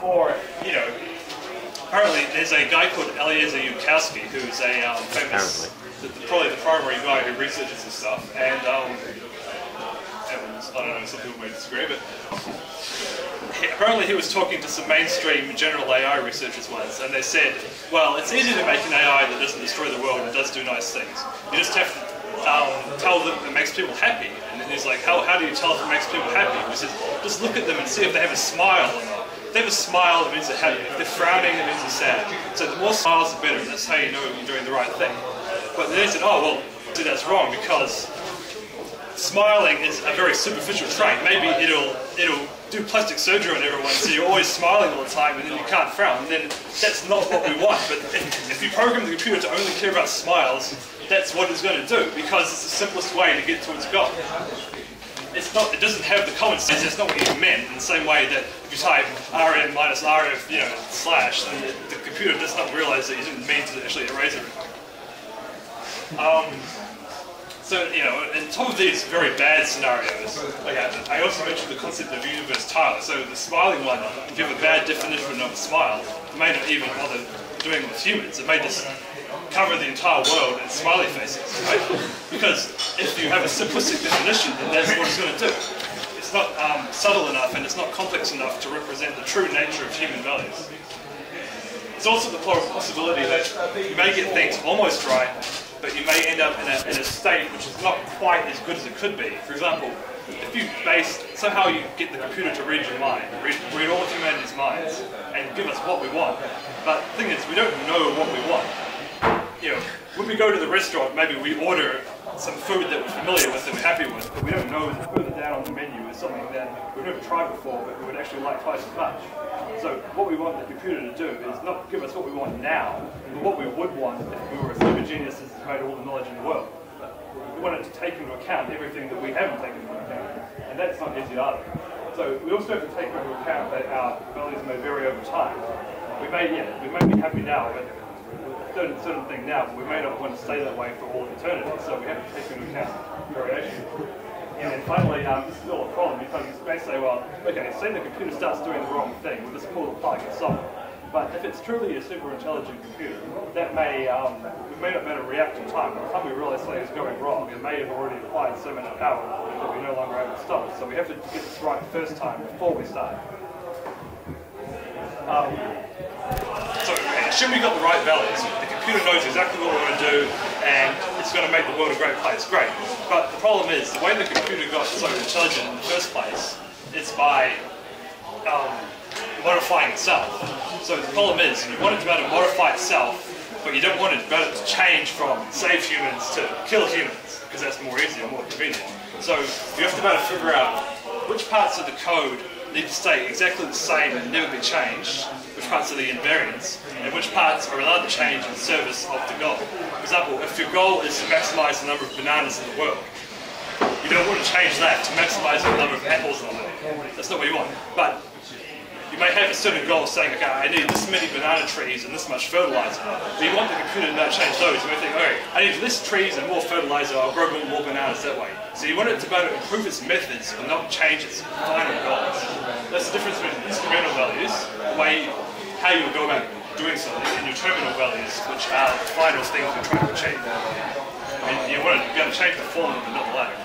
Or, you know, apparently there's a guy called Eliezer Yudkowsky who's a famous, probably the primary guy who researches this stuff, and I don't know, some people may disagree, but apparently he was talking to some mainstream general AI researchers once, and they said, well, it's easy to make an AI that doesn't destroy the world and does do nice things. You just have to tell them it makes people happy. And then he's like, how do you tell if it makes people happy? He says, just look at them and see if they have a smile or not. If they have a smile, it means they're happy. If they're frowning, it means they're sad. So the more smiles, the better. That's how you know you're doing the right thing. But then they said, oh, well, see, that's wrong, because smiling is a very superficial trait. Maybe it'll do plastic surgery on everyone, so you're always smiling all the time, and then you can't frown. Then that's not what we want. But if you program the computer to only care about smiles, that's what it's going to do, because it's the simplest way to get to its goal. It's not. It doesn't have the common sense. It's not what you meant. In the same way that if you type rm minus rf, slash, then the computer does not realize that you didn't mean to actually erase everything. So, on top of these very bad scenarios, I also mentioned the concept of universe Tyler. So the smiling one, if you have a bad definition of a smile, it may not even bother doing it with humans. It may just cover the entire world in smiley faces, right? Because if you have a simplistic definition, then that's what it's going to do. It's not subtle enough, and it's not complex enough to represent the true nature of human values. There's also the possibility that you may get things almost right, but you may end up in a state which is not quite as good as it could be. For example, if you somehow you get the computer to read your mind, read all of humanity's minds, and give us what we want. But the thing is, we don't know what we want. When we go to the restaurant, maybe we order some food that we're familiar with, that we're happy with, but we don't know that further down on the menu is something that we've never tried before, but we would actually like twice as much. So what we want the computer to do is not give us what we want now, but what we would want if we were a super genius that made all the knowledge in the world. But we want it to take into account everything that we haven't taken into account, and that's not easy either. So we also have to take into account that our values may vary over time. We may be happy now, but certain thing now, but we may not want to stay that way for all eternity, so we have to take into account variation. And then finally, this is still a problem, because you may say, well, okay, say the computer starts doing the wrong thing, we'll just pull the plug and solve it. But if it's truly a super intelligent computer, that may, we may not be able to react in time. By the time we realize something is going wrong, it may have already acquired so much power that we're no longer able to stop it. So we have to get this right the first time before we start. So assume we got the right values, the computer knows exactly what we want to do, and it's going to make the world a great place. Great. But the problem is, the way the computer got so intelligent in the first place is by modifying itself. So the problem is, you want it to be able to modify itself, but you don't want it to be able to change from save humans to kill humans, because that's more easy or more convenient. So you have to be able to figure out which parts of the code need to stay exactly the same and never be changed, which parts are the invariants, and which parts are allowed to change in service of the goal. For example, if your goal is to maximize the number of bananas in the world, you don't want to change that to maximize the number of apples in the world. That's not what you want. But you may have a certain goal saying, okay, I need this many banana trees and this much fertilizer. But you want the computer to not change those. You may think, okay, I need less trees and more fertilizer, I'll grow more bananas that way. So you want it to be able to improve its methods and not change its final goals. That's the difference between instrumental values, how you would go about doing something, and your terminal values, which are the final things you're trying to achieve. And you want to be able to change the form, but not the latter.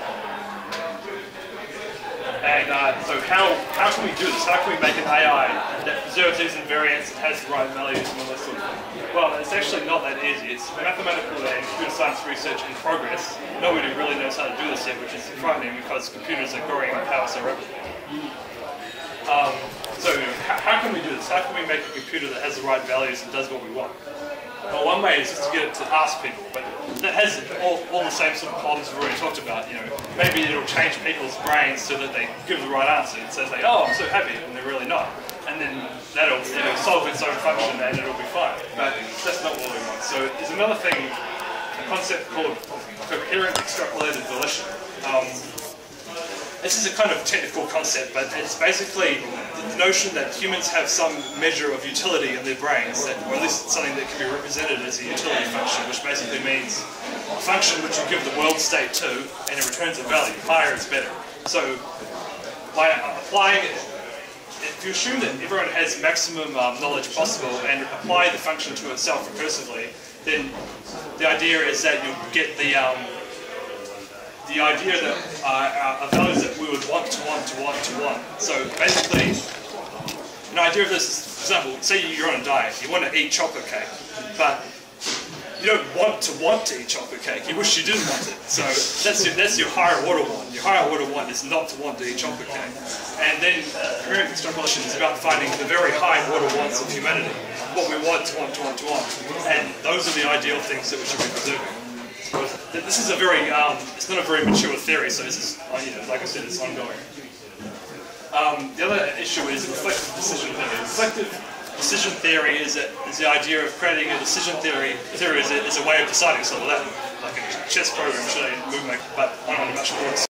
And so how can we do this? How can we make an AI that preserves these invariants and has the right values and all that sort of thing? Well, it's actually not that easy. It's mathematical and computer science research in progress. Nobody really knows how to do this yet, which is frightening because computers are growing in power so rapidly. So how can we do this? How can we make a computer that has the right values and does what we want? Well, one way is just to get it to ask people, but that has all the same sort of problems we've already talked about. Maybe it'll change people's brains so that they give the right answer. It says like, oh, I'm so happy, and they're really not. And then it'll solve its own function and it'll be fine. But that's not what we want. So there's another thing, a concept called coherent extrapolated volition. This is a kind of technical concept, but it's basically the notion that humans have some measure of utility in their brains, or at least something that can be represented as a utility function, which basically means a function which you give the world state to, and it returns a value. Higher is better. So by applying if you assume that everyone has maximum knowledge possible and apply the function to itself recursively, then the idea is that you get the idea that are values that we would want to want to want to want. So basically, an idea of this is, for example, say you're on a diet, you want to eat chocolate cake, but you don't want to eat chocolate cake, you wish you didn't want it. So that's your higher order want. Your higher order want is not to want to eat chocolate cake. And then covariant extrapolation is about finding the very high order wants of humanity, what we want to want to want to want. And those are the ideal things that we should be preserving. So this is a very, it's not a very mature theory, so this is, like I said, it's ongoing. The other issue is reflective decision theory. Reflective decision theory is the idea of creating a decision theory is a way of deciding. So that, like a chess program, should I move my, but on a much more